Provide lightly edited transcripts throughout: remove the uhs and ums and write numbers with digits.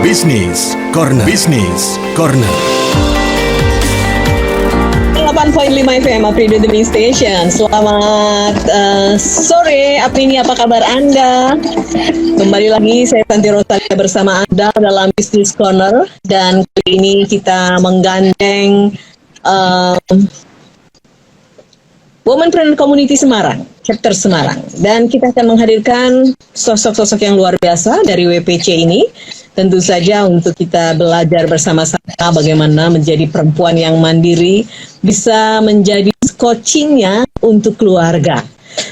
Bisnis Corner. 8.5 FM Aprido The Bee Station. Selamat sore, Aprini, apa kabar Anda? Kembali lagi saya Santi Rosalia bersama Anda dalam Bisnis Corner. Dan kali ini kita menggandeng Womenpreneur Community Semarang, Chapter Semarang. Dan kita akan menghadirkan sosok-sosok yang luar biasa dari WPC ini. Tentu saja untuk kita belajar bersama-sama bagaimana menjadi perempuan yang mandiri, bisa menjadi coachingnya untuk keluarga.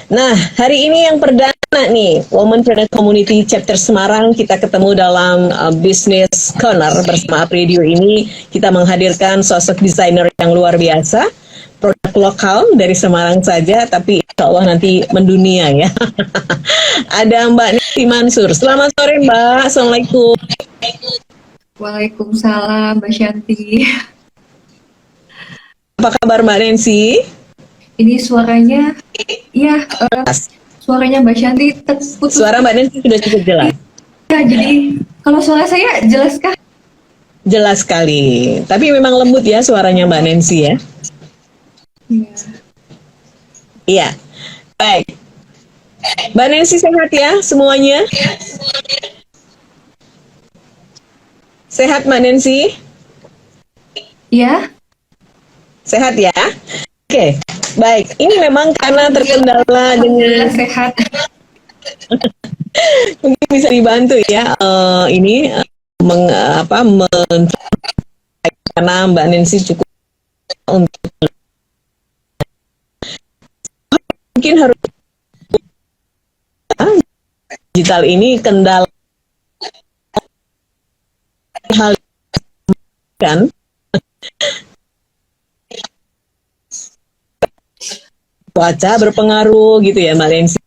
Nah, hari ini yang perdana nih, Womenpreneur Community Chapter Semarang, kita ketemu dalam Business Corner bersama Apridio ini. Kita menghadirkan sosok desainer yang luar biasa, produk lokal dari Semarang saja, tapi insya Allah nanti mendunia ya. Ada Mbak Nancy Mansur. Selamat sore Mbak, Assalamualaikum. Waalaikumsalam Mbak Shanti. Apa kabar Mbak Nancy? Ini suaranya, ya suaranya Mbak Shanti terputus. Suara Mbak Nancy sudah cukup jelas. Ya, jadi kalau suara saya jelas kah? Jelas sekali. Tapi memang lembut ya suaranya Mbak Nancy ya. Iya. Baik. Mbak Nancy sehat ya semuanya? Sehat Mbak Nancy? Ya. Sehat ya? Oke. Baik. Ini memang karena terkendala dengan sehat. mungkin bisa dibantu ya. Karena Mbak Nancy cukup untuk mungkin harus digital ini kendala hal kan cuaca berpengaruh gitu ya Mbak Nancy.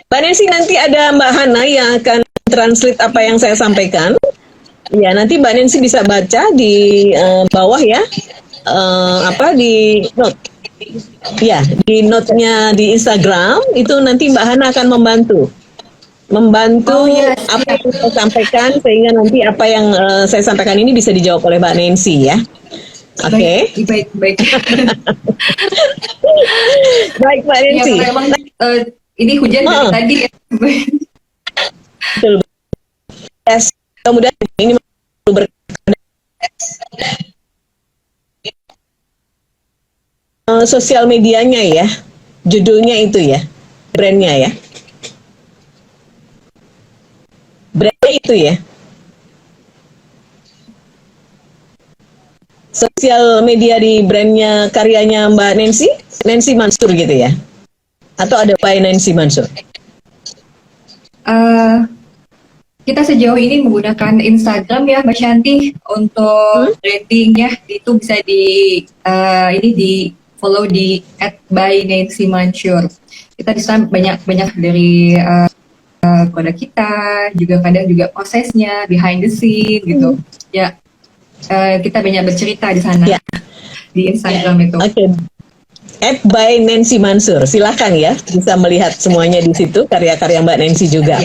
Mbak Nancy, nanti ada Mbak Hana yang akan translate apa yang saya sampaikan. Ya, nanti Mbak Nancy bisa baca di bawah ya, di note. Ya, di note-nya di Instagram itu nanti Mbak Hana akan membantu apa yang saya sampaikan, sehingga nanti apa yang saya sampaikan ini bisa dijawab oleh Mbak Nancy ya. Oke. Baik. Baik Mbak Nancy. Ya, memang ini hujan dari tadi. Betul. Yes. Kemudian ini sosial medianya ya, judulnya itu ya, brandnya itu ya, sosial media di brandnya karyanya Mbak Nancy Mansur gitu ya, atau ada by Nancy Mansur? Kita sejauh ini menggunakan Instagram ya Mbak Shanti untuk brandingnya, itu bisa di follow di @by_nancy_mansur. Kita bisa banyak dari produk kita, juga kadang juga prosesnya, behind the scene gitu. Ya, kita banyak bercerita di sana di Instagram itu. Oke. @by_nancy_mansur. Silakan ya, bisa melihat semuanya di situ, karya-karya Mbak Nancy juga.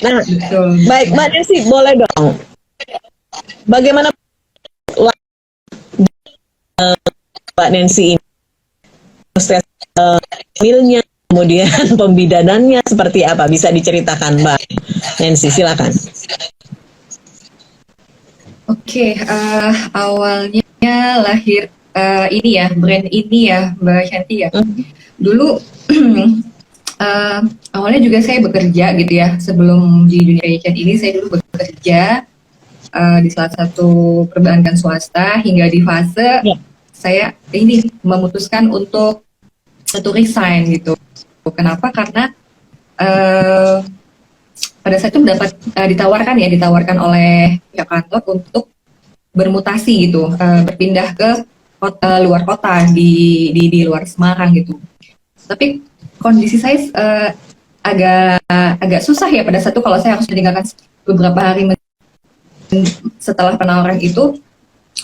Nah, betul. Baik Mbak Nancy, boleh dong. Bagaimana Mbak Nancy ini proses milnya, kemudian pembidanannya seperti apa? Bisa diceritakan Mbak Nancy, silakan. Oke, awalnya lahir brand ini ya Mbak Shanti ya. Dulu awalnya juga saya bekerja gitu ya, sebelum di dunia fashion ini saya dulu bekerja di salah satu perbankan swasta, hingga di fase saya ini memutuskan untuk resign gitu. Kenapa? Karena pada saat itu ditawarkan oleh pihak kantor untuk bermutasi gitu, berpindah ke luar kota di luar Semarang gitu. Tapi kondisi saya agak susah ya pada saat itu, kalau saya harus meninggalkan beberapa hari setelah penawaran itu.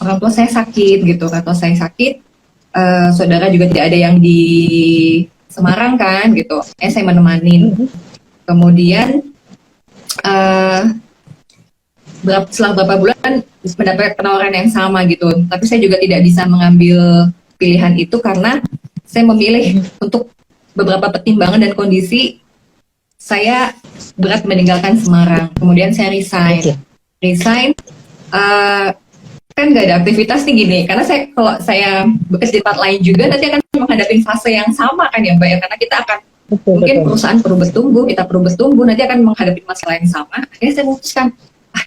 Orang tua saya sakit gitu, saudara juga tidak ada yang di Semarang kan gitu, saya menemani. Kemudian setelah beberapa bulan mendapat penawaran yang sama gitu. Tapi saya juga tidak bisa mengambil pilihan itu karena saya memilih untuk beberapa pertimbangan dan kondisi saya berat meninggalkan Semarang. Kemudian saya resign. Oke. Resign, kan nggak ada aktivitas nih gini. Karena kalau saya bekerja di tempat lain juga nanti akan menghadapi fase yang sama kan ya Mbak ya. Karena kita akan mungkin perusahaan perlu bertumbuh, kita perlu bertumbuh, nanti akan menghadapi masalah yang sama. Akhirnya saya memutuskan,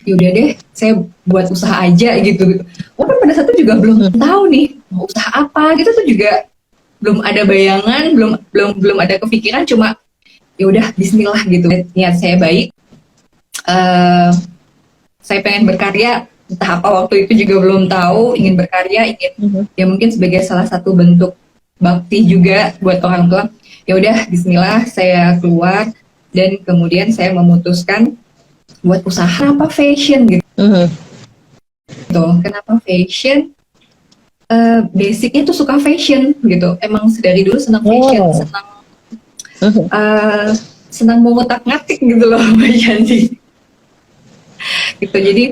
yaudah deh, saya buat usaha aja gitu. Walaupun pada saat itu juga belum tahu nih mau usaha apa gitu tuh juga belum ada bayangan, belum ada kepikiran, cuma ya udah Bismillah gitu. Niat saya baik, saya pengen berkarya, entah apa waktu itu juga belum tahu, ingin berkarya, ingin ya mungkin sebagai salah satu bentuk bakti juga buat orang tua. Ya udah Bismillah saya keluar dan kemudian saya memutuskan buat usaha apa fashion gitu. Kenapa fashion? Basicnya tuh suka fashion gitu. Emang dari dulu senang fashion, senang mengutak-ngatik gitu loh Mbak Yanti. Gitu. Jadi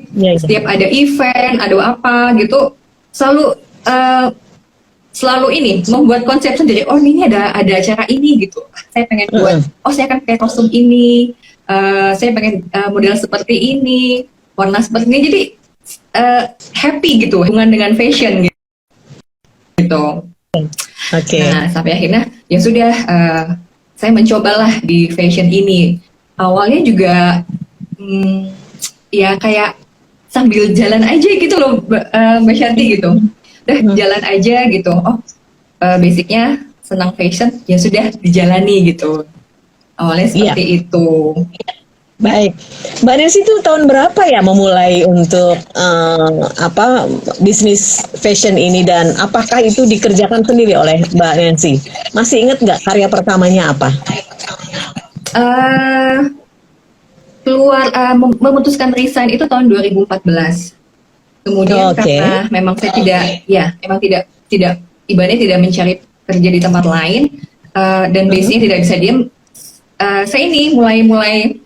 setiap ada event, ada apa gitu, selalu ini membuat konsep sendiri. Oh ini ada acara ini gitu. Saya pengen buat. Oh saya akan pakai kostum ini. Saya pengen model seperti ini, warna seperti ini. Jadi happy gitu hubungan dengan fashion gitu. Oke. Nah sampai akhirnya ya sudah saya mencobalah di fashion ini. Awalnya juga ya kayak sambil jalan aja gitu loh Mbak Shanti gitu. Udah jalan aja gitu. Oh basicnya senang fashion, ya sudah dijalani gitu. Awalnya seperti itu. Baik, Mbak Nancy itu tahun berapa ya memulai untuk bisnis fashion ini dan apakah itu dikerjakan sendiri oleh Mbak Nancy? Masih ingat nggak karya pertamanya apa? Memutuskan resign itu tahun 2014. Kemudian karena memang saya tidak ibaratnya tidak mencari kerja di tempat lain dan base-nya tidak bisa diam. Saya ini mulai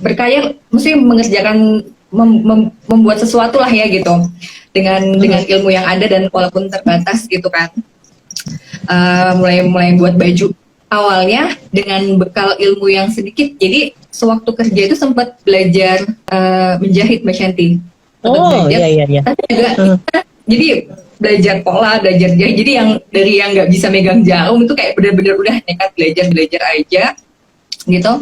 berkarya, mesti mengerjakan membuat sesuatu lah ya gitu dengan ilmu yang ada dan walaupun terbatas gitu kan. Mulai buat baju awalnya dengan bekal ilmu yang sedikit. Jadi sewaktu kerja itu sempat belajar menjahit Mbak Shanti. Iya. Tapi juga jadi belajar pola, belajar jahit. Jadi dari yang nggak bisa megang jarum itu kayak benar-benar udah nekat belajar aja gitu.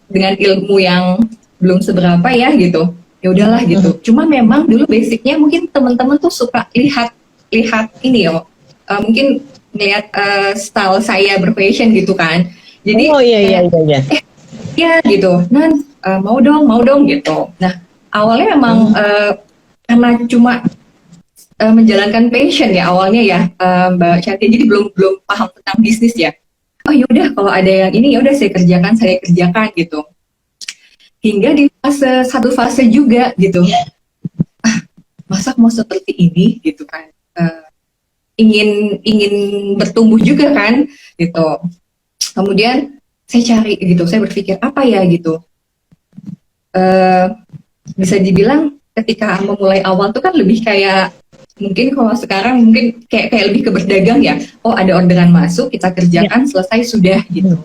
Dengan ilmu yang belum seberapa ya gitu. Ya udahlah gitu. Cuma memang dulu basicnya mungkin teman-teman tuh suka lihat ini ya. Mungkin ngeliat style saya berfashion gitu kan. Jadi iya gitu. Nah, mau dong gitu. Nah, awalnya memang karena cuma menjalankan passion ya awalnya ya Mbak Shanti, jadi belum paham tentang bisnis ya. Oh yaudah kalau ada yang ini ya udah saya kerjakan gitu. Hingga di satu fase juga gitu. Masa mau seperti ini gitu kan. Ingin bertumbuh juga kan gitu. Kemudian saya cari gitu, saya berpikir apa ya gitu. Bisa dibilang ketika memulai awal tuh kan lebih kayak mungkin kalau sekarang mungkin kayak lebih ke berdagang ya. Oh ada orderan masuk, kita kerjakan selesai sudah gitu.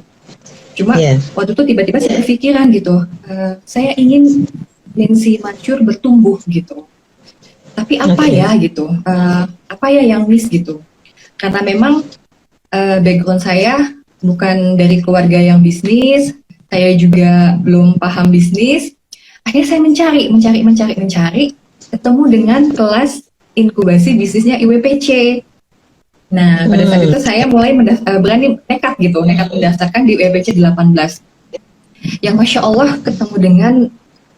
Cuma waktu itu tiba-tiba saya berpikiran gitu, saya ingin Nancy Mansur bertumbuh gitu. Tapi apa ya gitu, apa ya yang miss gitu. Karena memang background saya bukan dari keluarga yang bisnis, saya juga belum paham bisnis. Akhirnya saya mencari, ketemu dengan kelas inkubasi bisnisnya IWPC. Nah, pada saat itu saya mulai berani nekat mendaftarkan di IWPC 18. Yang Masya Allah ketemu dengan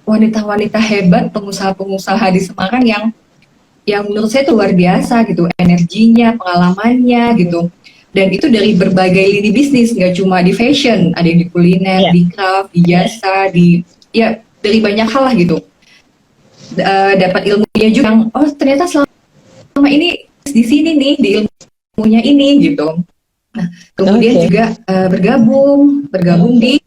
wanita-wanita hebat, pengusaha-pengusaha di Semarang yang menurut saya itu luar biasa gitu, energinya, pengalamannya gitu. Dan itu dari berbagai lini bisnis, nggak cuma di fashion, ada yang di kuliner, di craft, di jasa, dari banyak hal lah gitu. Dapat ilmunya juga yang ternyata selama ini di sini nih di ilmunya ini gitu. Nah kemudian juga bergabung di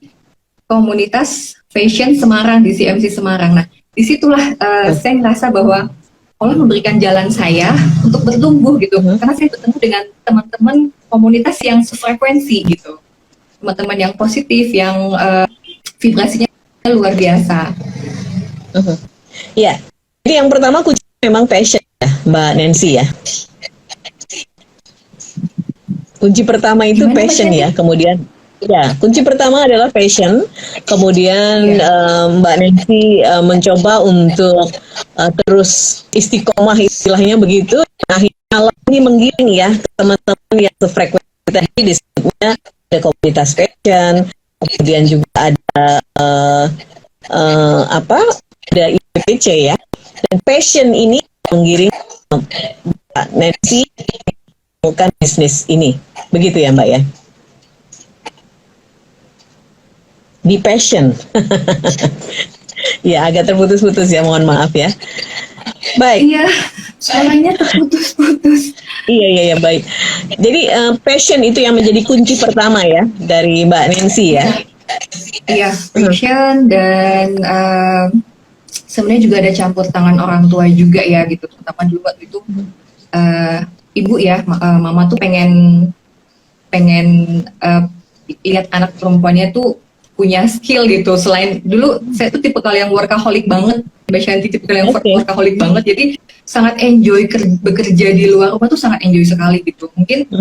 komunitas Fashion Semarang di CMC Semarang. Nah, disitulah saya ngerasa bahwa Allah memberikan jalan saya untuk bertumbuh gitu, karena saya bertemu dengan teman-teman komunitas yang sefrekuensi gitu, teman-teman yang positif, yang vibrasinya luar biasa. Ya, jadi yang pertama kunci memang passion ya, Mbak Nancy ya. Kunci pertama itu Gimana, passion Mbak ya, kemudian ya kunci pertama adalah passion, kemudian Mbak Nancy mencoba untuk terus istiqomah istilahnya begitu. Akhirnya Allah ini menggiring ya teman-teman yang sefrekuensi tadi, disebutnya ada komunitas passion, kemudian juga ada ada IPPC ya, dan passion ini menggiring Mbak Nancy bukan bisnis ini, begitu ya Mbak ya? Di passion. Ya agak terputus-putus ya, mohon maaf ya. Baik. Iya, suaranya terputus-putus. Iya baik. Jadi passion itu yang menjadi kunci pertama ya dari Mbak Nancy ya. Iya, passion dan sebenarnya juga ada campur tangan orang tua juga ya gitu. Terutama dulu waktu itu ibu ya, mama tuh pengen lihat anak perempuannya tuh punya skill gitu. Selain dulu saya tuh tipe yang workaholic banget, Mbak Shanti tipe yang workaholic banget. Jadi sangat enjoy bekerja di luar rumah tuh, sangat enjoy sekali gitu. Mungkin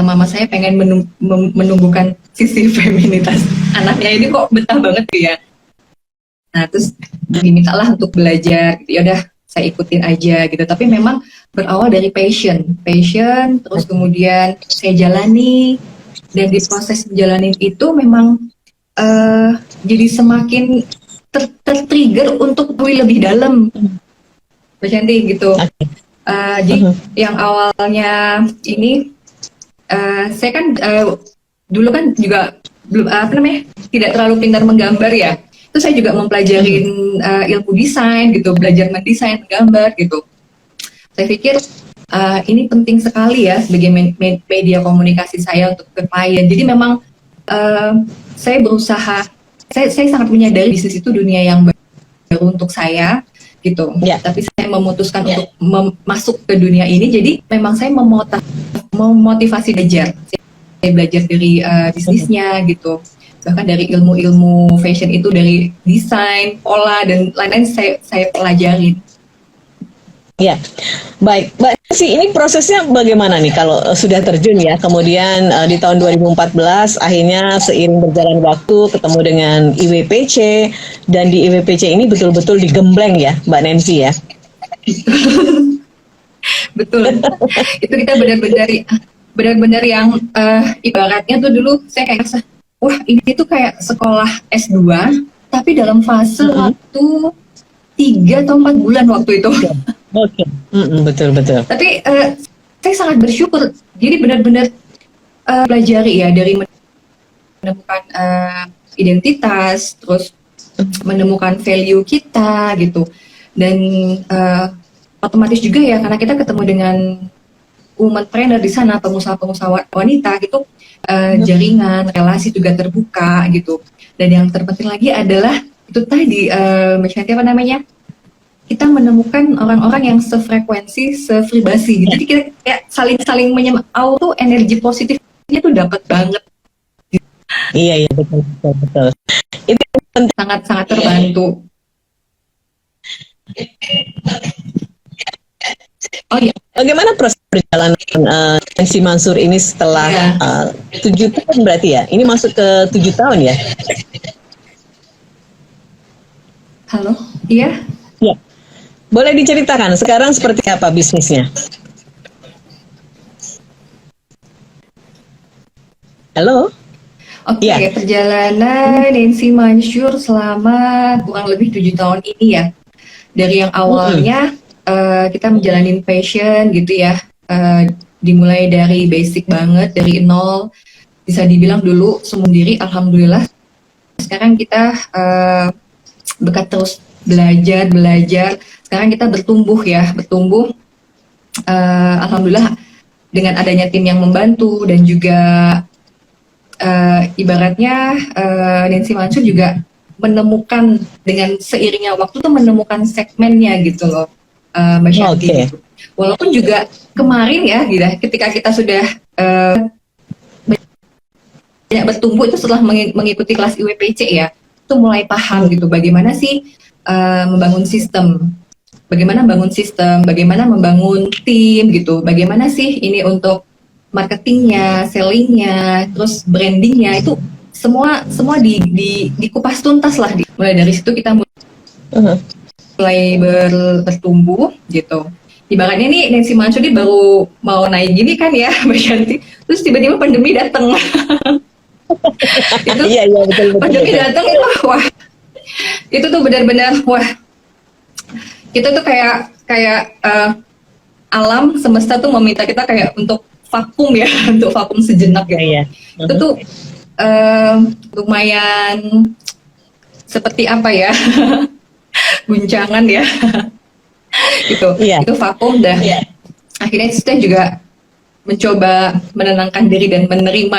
mama saya pengen menumbuhkan sisi feminitas anaknya ini, kok betah banget tuh ya. Nah terus dimintalah untuk belajar gitu. Ya udah saya ikutin aja gitu. Tapi memang berawal dari passion terus kemudian saya jalani, dan di proses menjalani itu memang jadi semakin tertrigger untuk tahu lebih dalam, Mbak Shanti gitu. Jadi yang awalnya ini saya kan dulu kan juga belum tidak terlalu pintar menggambar ya. Itu saya juga mempelajarin ilmu desain gitu, belajar mendesain, menggambar gitu. Saya pikir ini penting sekali ya sebagai media komunikasi saya untuk ke klien. Jadi memang saya berusaha, saya sangat menyadari bisnis itu dunia yang baru untuk saya gitu. Tapi saya memutuskan untuk masuk ke dunia ini. Jadi memang saya memotivasi belajar. Saya belajar dari bisnisnya gitu. Bahkan dari ilmu-ilmu fashion itu, dari desain, pola dan lain-lain saya pelajari. Ya, baik. Mbak Nancy, ini prosesnya bagaimana nih kalau sudah terjun ya, kemudian di tahun 2014 akhirnya seiring berjalan waktu ketemu dengan IWPC, dan di IWPC ini betul-betul digembleng ya Mbak Nancy ya? Betul. Itu kita benar-benar yang ibaratnya tuh dulu saya kayak rasa, wah ini tuh kayak sekolah S2 tapi dalam fase waktu 3 atau 4 bulan waktu itu. Oke. Betul. Tapi saya sangat bersyukur. Jadi benar-benar pelajari ya, dari menemukan identitas, terus menemukan value kita gitu, dan otomatis juga ya karena kita ketemu dengan womanpreneur di sana, pengusaha-pengusaha wanita gitu, jaringan relasi juga terbuka gitu. Dan yang terpenting lagi adalah itu tadi kita menemukan orang-orang yang sefrekuensi, sefribasi. Jadi kita kayak saling auto energi positifnya tuh dapat banget. Iya betul. Itu sangat terbantu. Oh iya. Bagaimana proses perjalanan Nancy Mansur ini setelah 7 tahun berarti ya? Ini masuk ke 7 tahun ya? Halo, iya? Ya. Boleh diceritakan sekarang seperti apa bisnisnya? Halo? Oke, perjalanan Nancy Mansur selama kurang lebih 7 tahun ini ya. Dari yang awalnya kita menjalani passion gitu ya, dimulai dari basic banget, dari nol, bisa dibilang dulu sendiri. Alhamdulillah sekarang kita berkat terus belajar. Sekarang kita bertumbuh. Alhamdulillah dengan adanya tim yang membantu, dan juga ibaratnya Nancy Mansur juga menemukan dengan seiringnya waktu tuh menemukan segmennya gitu loh, Mbak Shanti. Oke. Gitu. Walaupun juga kemarin ya, gitu, ketika kita sudah banyak bertumbuh itu setelah mengikuti kelas IWPC ya, itu mulai paham gitu bagaimana sih membangun sistem, bagaimana membangun tim gitu, bagaimana sih ini untuk marketingnya, sellingnya, terus brandingnya itu semua dikupas tuntas lah. Mulai dari situ kita mulai bertumbuh gitu. Ibaratnya nih Nancy Mansudi baru mau naik gini kan ya Mbak Shanti, terus tiba-tiba pandemi datang. Itu Iya, betul. pandemi datang itu wah, itu tuh benar-benar wah, kita tuh kayak alam semesta tuh meminta kita kayak untuk vakum ya, untuk vakum sejenak ya. Iya. Itu tuh lumayan seperti apa ya, guncangan ya. Gitu. Iya. Itu vakum dah. Akhirnya kita juga mencoba menenangkan diri dan menerima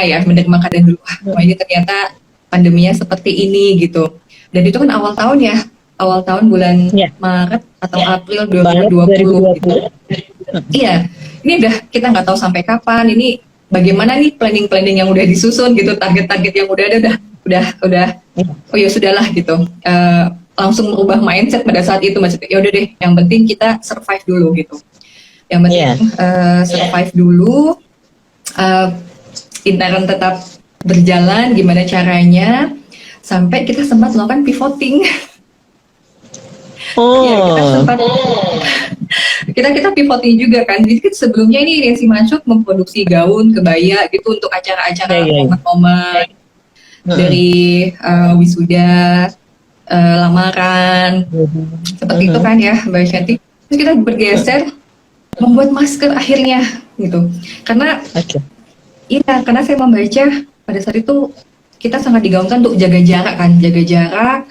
keadaan dulu. Wah, ini ternyata pandeminya seperti ini gitu. Dan itu kan awal tahun bulan Maret atau April 2020 gitu. Iya, ini udah kita nggak tahu sampai kapan. Ini bagaimana nih planning yang udah disusun gitu, target-target yang udah ada udah. Oh ya sudahlah gitu. Langsung merubah mindset pada saat itu, maksudnya ya udah deh, yang penting kita survive dulu gitu. Yang penting survive dulu, intern tetap berjalan, gimana caranya, sampai kita sempat melakukan pivoting. Ya, kita pivoting juga kan. Jadi sebelumnya ini Nancy Mansud memproduksi gaun, kebaya gitu untuk acara-acara momen-momen dari wisuda, lamaran, seperti itu kan ya Mbak Shanti. Terus kita bergeser membuat masker akhirnya gitu, karena karena saya membaca pada saat itu kita sangat digaungkan untuk jaga jarak,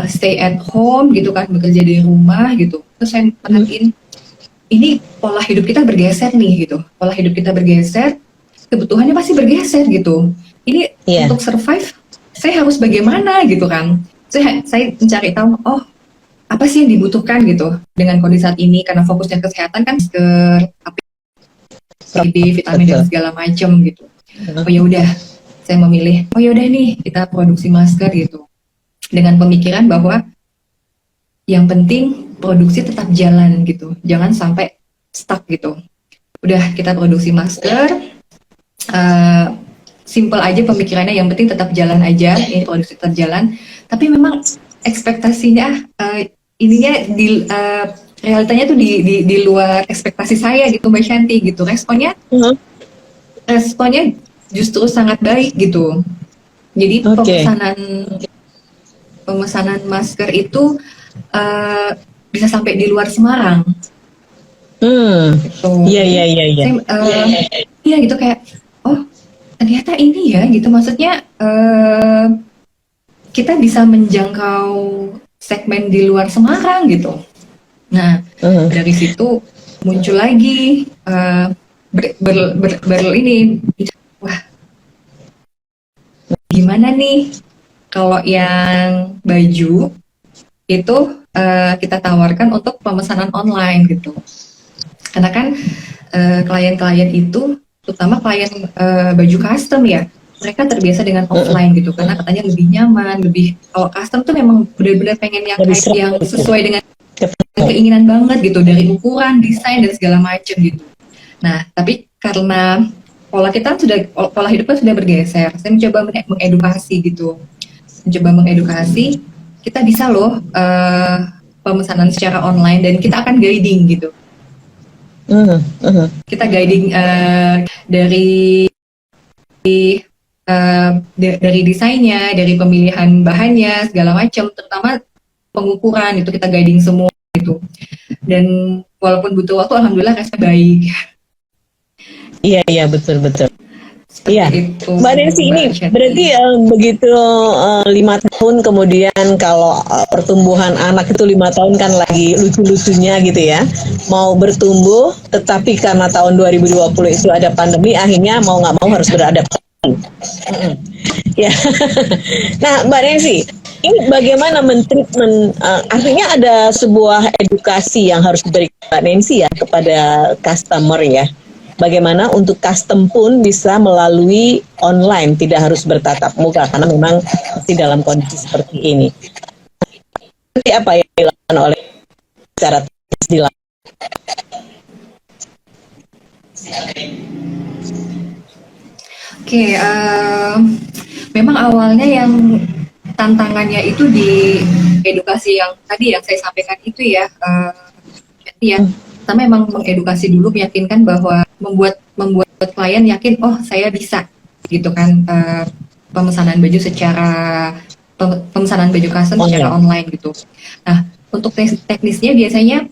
stay at home gitu kan, bekerja dari rumah gitu. Terus saya perhatiin ini pola hidup kita bergeser nih gitu, kebutuhannya pasti bergeser gitu. Ini untuk survive saya harus bagaimana gitu kan. Saya mencari tahu, oh apa sih yang dibutuhkan gitu dengan kondisi saat ini, karena fokusnya kesehatan kan, masker, APD, vitamin dan segala macam gitu. Oh ya udah, saya memilih, oh ya udah nih kita produksi masker gitu, dengan pemikiran bahwa yang penting produksi tetap jalan gitu, jangan sampai stuck gitu. Udah kita produksi masker, simple aja pemikirannya, yang penting tetap jalan aja, ini produksi tetap jalan. Tapi memang ekspektasinya realitanya tuh di luar ekspektasi saya gitu Mbak Shanti gitu. Responnya justru sangat baik gitu. Jadi pemesanan masker itu bisa sampai di luar Semarang. Gitu. Iya. Iya gitu, kayak oh ternyata ini ya gitu, maksudnya kita bisa menjangkau segmen di luar Semarang gitu. Nah dari situ muncul lagi wah gimana nih kalau yang baju itu kita tawarkan untuk pemesanan online gitu, karena kan klien-klien itu terutama klien baju custom ya, mereka terbiasa dengan offline gitu, karena katanya lebih nyaman, kalau custom tuh memang benar-benar pengen yang sesuai dengan keinginan banget gitu, dari ukuran, desain dan segala macam gitu. Nah tapi karena pola hidupnya sudah bergeser, saya mencoba mengedukasi gitu, kita bisa loh pemesanan secara online, dan kita akan guiding gitu. Kita guiding dari desainnya, dari pemilihan bahannya segala macam, terutama pengukuran itu kita guiding semua gitu. Dan walaupun butuh waktu, alhamdulillah responnya baik. Iya betul. Iya, Mbak Nancy, ini berarti begitu 5 tahun kemudian, kalau pertumbuhan anak itu 5 tahun kan lagi lucu-lucunya gitu ya, mau bertumbuh, tetapi karena tahun 2020 itu ada pandemi, akhirnya mau nggak mau harus beradaptasi Ya. Nah, Mbak Nancy, ini bagaimana mentreatment? Artinya ada sebuah edukasi yang harus diberikan Mbak Nancy ya kepada customer ya. Bagaimana untuk custom pun bisa melalui online, tidak harus bertatap muka karena memang masih dalam kondisi seperti ini. Seperti apa yang dilakukan oleh secara teknis di lapangan? Oke, memang awalnya yang tantangannya itu di edukasi yang tadi yang saya sampaikan itu ya, ya. Pertama memang mengedukasi dulu, meyakinkan bahwa membuat klien yakin, oh saya bisa, gitu kan, pemesanan baju pemesanan baju custom secara online gitu. Nah, untuk teknisnya biasanya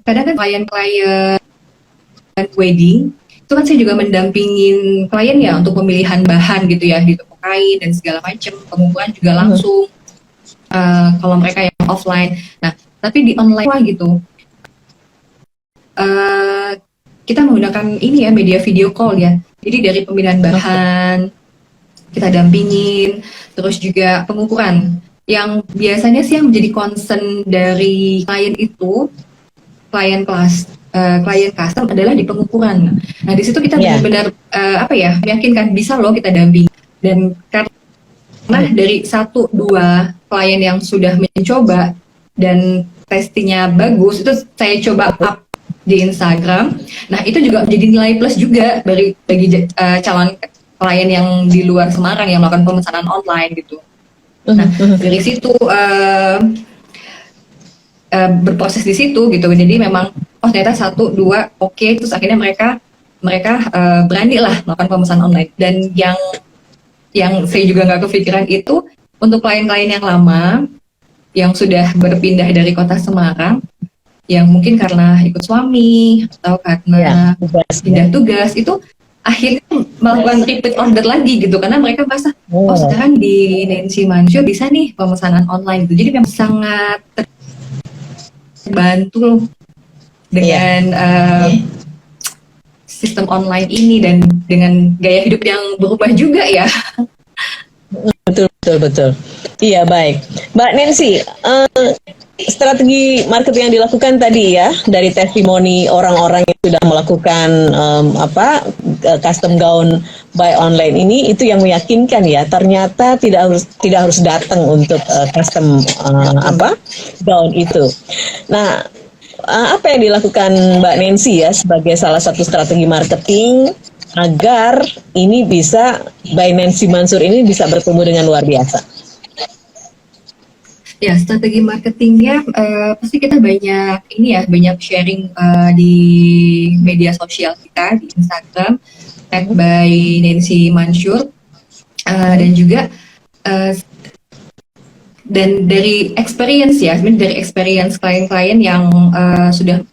kadang kan klien-klien wedding itu kan saya juga mendampingin klien ya untuk pemilihan bahan gitu ya di toko kain dan segala macam, pengukuran juga langsung kalau mereka yang offline. Nah, tapi di online lah gitu. Kita menggunakan ini ya, media video call ya. Jadi dari pemilihan bahan kita dampingin, terus juga pengukuran. Yang biasanya sih yang menjadi concern dari klien itu, klien custom adalah di pengukuran. Nah di situ kita benar-benar meyakinkan bisa loh kita damping. Dan karena dari 1-2 klien yang sudah mencoba dan testingnya bagus, itu saya coba up di Instagram. Nah itu juga menjadi nilai plus juga bagi calon klien yang di luar Semarang yang melakukan pemesanan online gitu. Nah dari situ berproses di situ gitu. Jadi memang ternyata 1-2 oke, terus akhirnya mereka berani lah melakukan pemesanan online. Dan yang saya juga nggak kepikiran itu untuk klien-klien yang lama yang sudah berpindah dari kota Semarang, yang mungkin karena ikut suami atau karena pindah tugas, itu akhirnya melakukan repeat order lagi gitu, karena mereka merasa sekarang di Nancy Mansur bisa nih pemesanan online gitu. Jadi memang sangat terbantu dengan sistem online ini dan dengan gaya hidup yang berubah juga ya. Betul. Iya, baik. Mbak Nancy, strategi marketing yang dilakukan tadi ya, dari testimoni orang-orang yang sudah melakukan custom gown by online ini, itu yang meyakinkan ya, ternyata tidak harus datang untuk custom gown itu. Nah, apa yang dilakukan Mbak Nancy ya sebagai salah satu strategi marketing agar ini bisa by Nancy Mansur ini bisa bertumbuh dengan luar biasa? Ya, strategi marketingnya pasti kita banyak sharing di media sosial kita di Instagram @by Nancy Mansur, dan juga dan dari experience ya, dari experience klien-klien yang sudah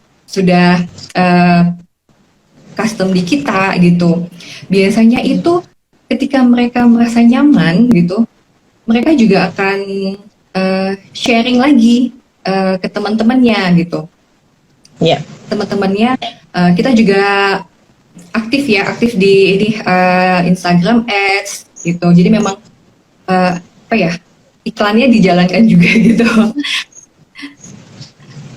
custom di kita gitu. Biasanya itu ketika mereka merasa nyaman gitu, mereka juga akan sharing lagi ke teman-temannya gitu. Ya. Teman-temannya kita juga aktif di Instagram Ads gitu. Jadi memang iklannya dijalankan juga gitu.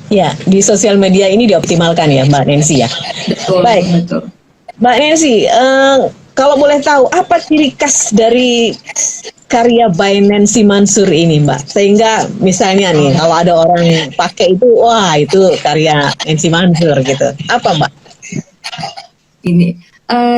Ya, di sosial media ini dioptimalkan ya Mbak Nancy ya. Betul. Baik. Betul. Mbak Nancy, kalau boleh tahu apa ciri khas dari karya by Nancy Mansur ini, Mbak? Sehingga misalnya nih, kalau ada orang pakai itu, wah itu karya Nancy Mansur gitu. Apa, Mbak? Ini,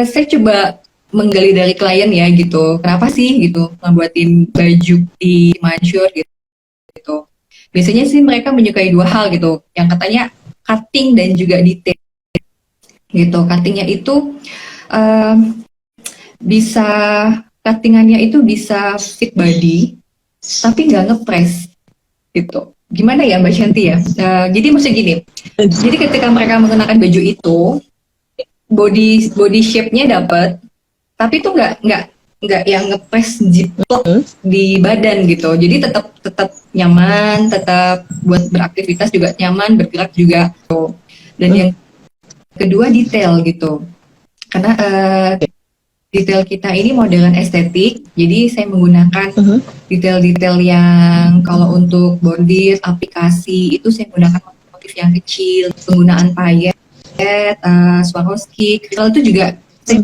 saya coba menggali dari klien ya gitu. Kenapa sih gitu ngebuatin baju di Mansur gitu. Biasanya sih mereka menyukai 2 hal gitu. Yang katanya cutting dan juga detail gitu. Cuttingnya itu cuttingannya itu bisa fit body tapi nggak ngepres gitu. Gimana ya Mbak Shanti ya? Jadi maksudnya gini. Jadi ketika mereka mengenakan baju itu, body shape-nya dapat, tapi itu nggak yang ngepres jiplak di badan gitu. Jadi tetap nyaman, tetap buat beraktivitas juga nyaman, bergerak juga gitu. Dan yang kedua detail gitu. Karena detail kita ini modern estetik, jadi saya menggunakan Mhm. detail-detail yang kalau untuk bordir, aplikasi itu saya menggunakan motif yang kecil, penggunaan payet, Swarovski. Kalau itu juga saya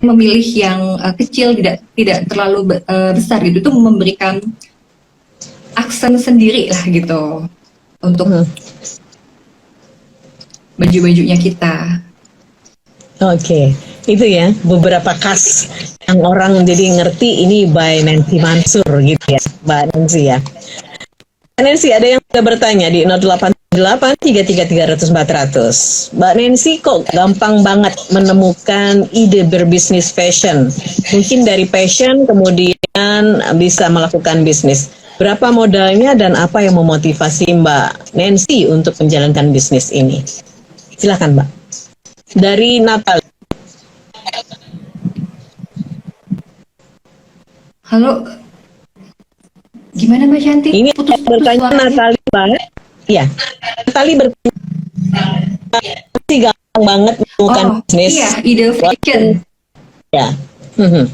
memilih yang kecil, tidak terlalu besar gitu, itu memberikan aksen sendiri lah gitu untuk Mhm. baju-bajunya kita. Oke, itu ya beberapa khas yang orang jadi ngerti ini by Nancy Mansur gitu ya, Mbak Nancy ya. Mbak Nancy, ada yang sudah bertanya di 088 333 300 400. Mbak Nancy kok gampang banget menemukan ide berbisnis fashion? Mungkin dari passion kemudian bisa melakukan bisnis. Berapa modalnya dan apa yang memotivasi Mbak Nancy untuk menjalankan bisnis ini? Silakan Mbak. Dari Natal. Halo, gimana Mbak Shanti? Ini Putus-putus bertanya suaranya. Natali banget. Iya. Natali bertanya sih gampang banget menemukan Oh, bisnis. iya, ide fashion. Ya. Mhm.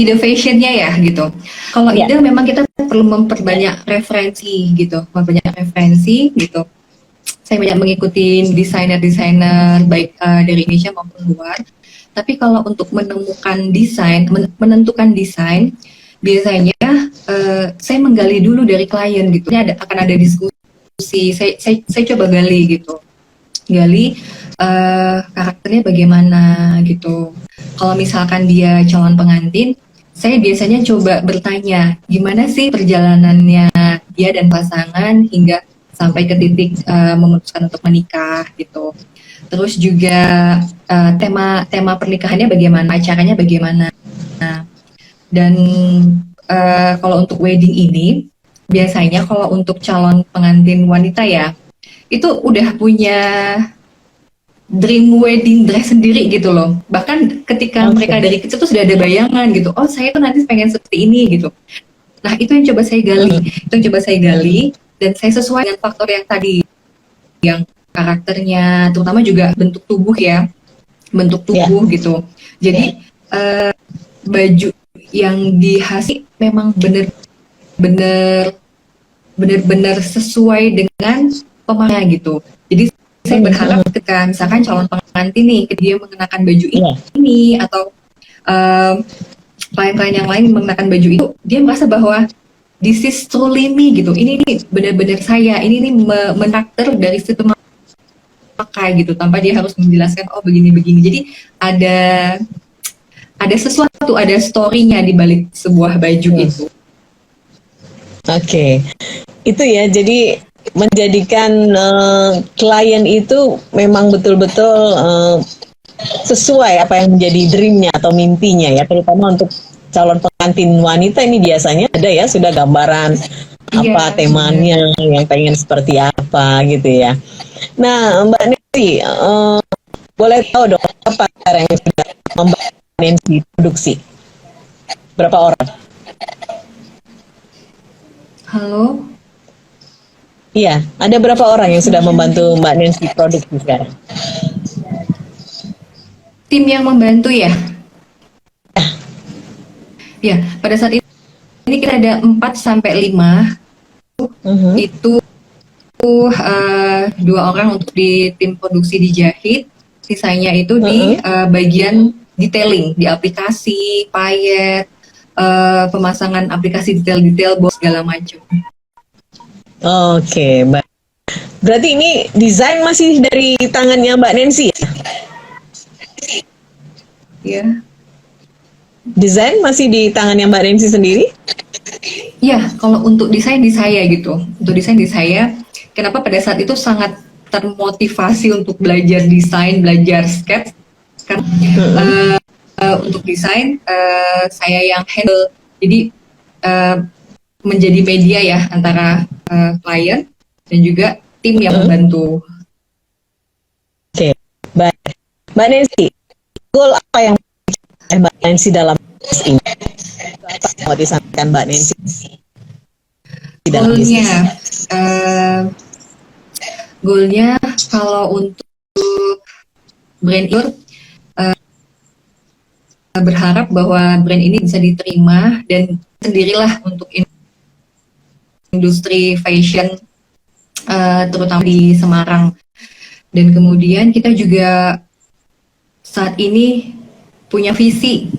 Ide fashionnya ya gitu. Kalau Ya. ide memang kita perlu memperbanyak referensi gitu, memperbanyak referensi gitu. Saya banyak mengikuti desainer-desainer baik dari Indonesia maupun luar. Tapi kalau untuk menemukan desain, menentukan desain, biasanya saya menggali dulu dari klien gitu. Ini akan ada diskusi. Saya coba gali gitu, gali karakternya bagaimana gitu. Kalau misalkan dia calon pengantin, saya biasanya coba bertanya gimana sih perjalanannya dia dan pasangan hingga sampai ke titik memutuskan untuk menikah gitu. Terus juga tema pernikahannya bagaimana, acaranya bagaimana. Dan kalau untuk wedding ini, biasanya kalau untuk calon pengantin wanita ya, itu udah punya dream wedding dress sendiri gitu loh. Bahkan ketika Oke. mereka dari kecil tuh sudah ada bayangan gitu. Oh, saya tuh nanti pengen seperti ini gitu. Nah, itu yang coba saya gali. Itu yang coba saya gali dan saya sesuai dengan faktor yang tadi, yang karakternya, terutama juga bentuk tubuh ya. Bentuk Ya. tubuh gitu. Jadi baju yang dihasil memang benar-benar sesuai dengan pemakaiannya gitu. Jadi saya berharap ketika misalkan calon pengantin nih, ketika dia mengenakan baju Iya. ini atau klien-klien yang lain mengenakan baju itu, dia merasa bahwa this is truly me gitu. Ini nih benar-benar saya. Ini nih menakter dari situ pakai gitu, tanpa dia harus menjelaskan oh begini-begini. Jadi ada sesuatu, ada story-nya di balik sebuah baju itu. Oke. Itu ya, jadi menjadikan klien itu memang betul-betul sesuai apa yang menjadi dreamnya atau mimpinya ya, terutama untuk calon pengantin wanita ini biasanya ada ya sudah gambaran apa Iya, temanya yang pengen seperti apa gitu ya. Nah, Mbak Nancy, boleh tahu dong apa cara yang sudah membantu Nancy produksi? Berapa orang? Halo. Iya, ada berapa orang yang sudah membantu Mbak Nancy produksi sekarang? Tim yang membantu ya? Ya, pada saat ini kita ada 4 sampai 5. Itu 2 orang untuk di tim produksi dijahit, sisanya itu di bagian detailing, di aplikasi, payet, pemasangan aplikasi detail-detail, bos segala macam. Oke, baik. Berarti ini desain masih dari tangannya Mbak Nancy ya? Ya. Desain masih di tangannya Mbak Nancy sendiri? Ya, kalau untuk desain di saya gitu. Untuk desain di saya, kenapa pada saat itu sangat termotivasi untuk belajar desain, belajar sketch. Karena untuk desain saya yang handle. Jadi menjadi media ya antara klien dan juga tim yang membantu. Oke, baik. Mbak Nancy, goal apa yang Mbak Nancy dalam bisnis ini? Apa yang mau disampaikan Mbak Nancy dalam bisnis? Goalnya kalau untuk brand Iur, berharap bahwa brand ini bisa diterima dan sendirilah untuk industri fashion, terutama di Semarang. Dan kemudian kita juga saat ini punya visi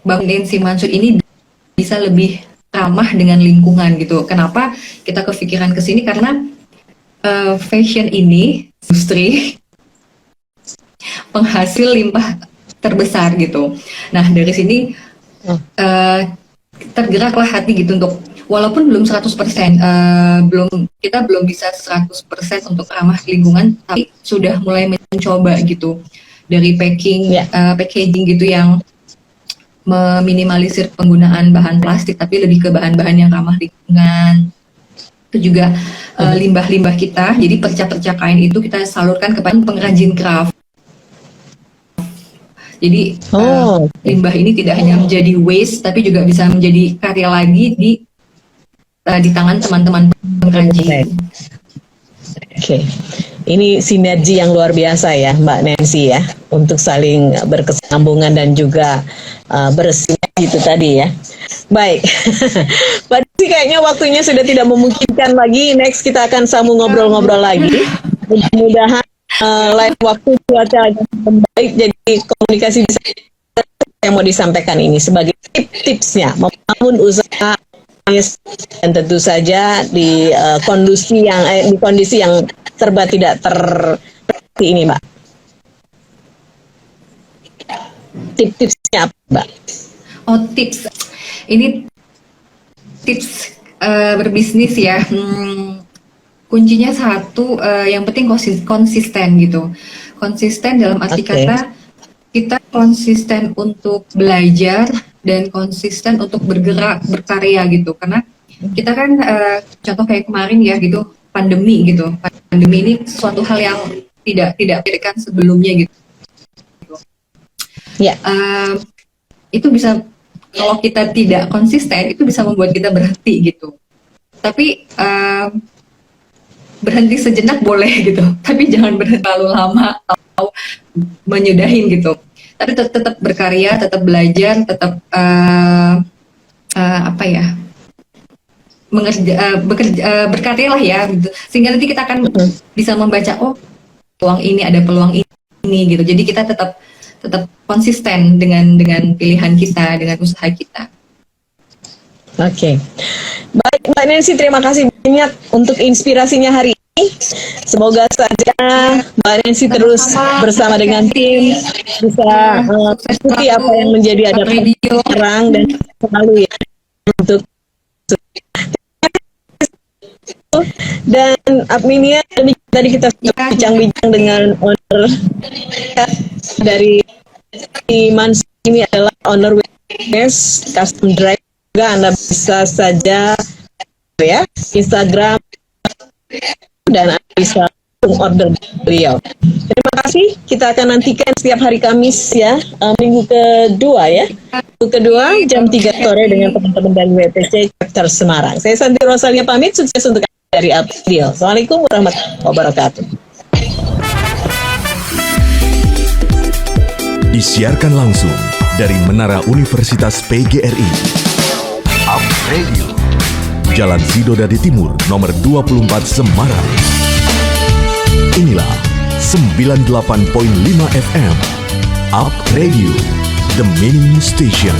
Bank Nancy Mansur ini bisa lebih ramah dengan lingkungan gitu. Kenapa kita kepikiran ke sini? Karena fashion ini industri penghasil limbah terbesar gitu. Nah dari sini tergeraklah hati gitu untuk walaupun belum 100%, kita belum bisa 100% untuk ramah lingkungan, tapi sudah mulai mencoba gitu dari packaging gitu yang meminimalisir penggunaan bahan plastik tapi lebih ke bahan-bahan yang ramah lingkungan. Itu juga limbah-limbah kita, jadi perca-perca kain itu kita salurkan kepada pengrajin craft. Jadi limbah ini tidak hanya menjadi waste, tapi juga bisa menjadi karya lagi di tangan teman-teman pengrajin. Oke. Ini sinergi yang luar biasa ya Mbak Nancy ya, untuk saling berkesinambungan dan juga bersinergi itu tadi ya. Baik, Mbak Nancy kayaknya waktunya sudah tidak memungkinkan lagi. Next kita akan sambung ngobrol-ngobrol lagi. Mudah-mudahan lain waktu cuaca agak membaik, jadi komunikasi bisa yang mau disampaikan ini sebagai tipsnya membangun usaha dan tentu saja di kondisi yang serba tidak seperti ini, Mbak. Tips-tipsnya apa, Mbak? Oh, tips. Ini tips berbisnis ya. Kuncinya satu, yang penting konsisten gitu. Konsisten dalam arti kata kita konsisten untuk belajar dan konsisten untuk bergerak, berkarya gitu. Karena kita kan contoh kayak kemarin ya gitu, pandemi gitu. Pandemi ini suatu hal yang tidak dipikirkan sebelumnya gitu. Ya. Itu bisa, kalau kita tidak konsisten itu bisa membuat kita berhenti gitu. Tapi berhenti sejenak boleh gitu, tapi jangan berhenti terlalu lama atau menyudahin gitu. Tapi tetap berkarya, tetap belajar, tetap berkarya lah ya, gitu. Sehingga nanti kita akan bisa membaca, oh peluang ini, ada peluang ini gitu. Jadi kita tetap konsisten dengan pilihan kita, dengan usaha kita. Oke. Baik Mbak Nancy, terima kasih banyak untuk inspirasinya hari ini. Semoga saja Mbak Nancy terus bersama dengan tim bisa mengikuti apa yang menjadi adaptasi sekarang dan selalu ya untuk dan adminnya. Tadi kita bincang-bincang dengan owner dari Mansur ini adalah owner Witness Custom Drive. Juga Anda bisa saja ya Instagram dan Anda bisa order beliau. Terima kasih. Kita akan nantikan setiap hari Kamis ya, minggu kedua ya. Minggu kedua jam 3 sore dengan teman-teman dari WPC Chapter Semarang. Saya Santi Rosalia pamit, sukses untuk Anda dari April. Assalamualaikum warahmatullahi wabarakatuh. Disiarkan langsung dari Menara Universitas PGRI. Up Radio, Jalan Sidodadi Timur, nomor 24 Semarang. Inilah 98.5 FM. Up Radio, The Meaning Station.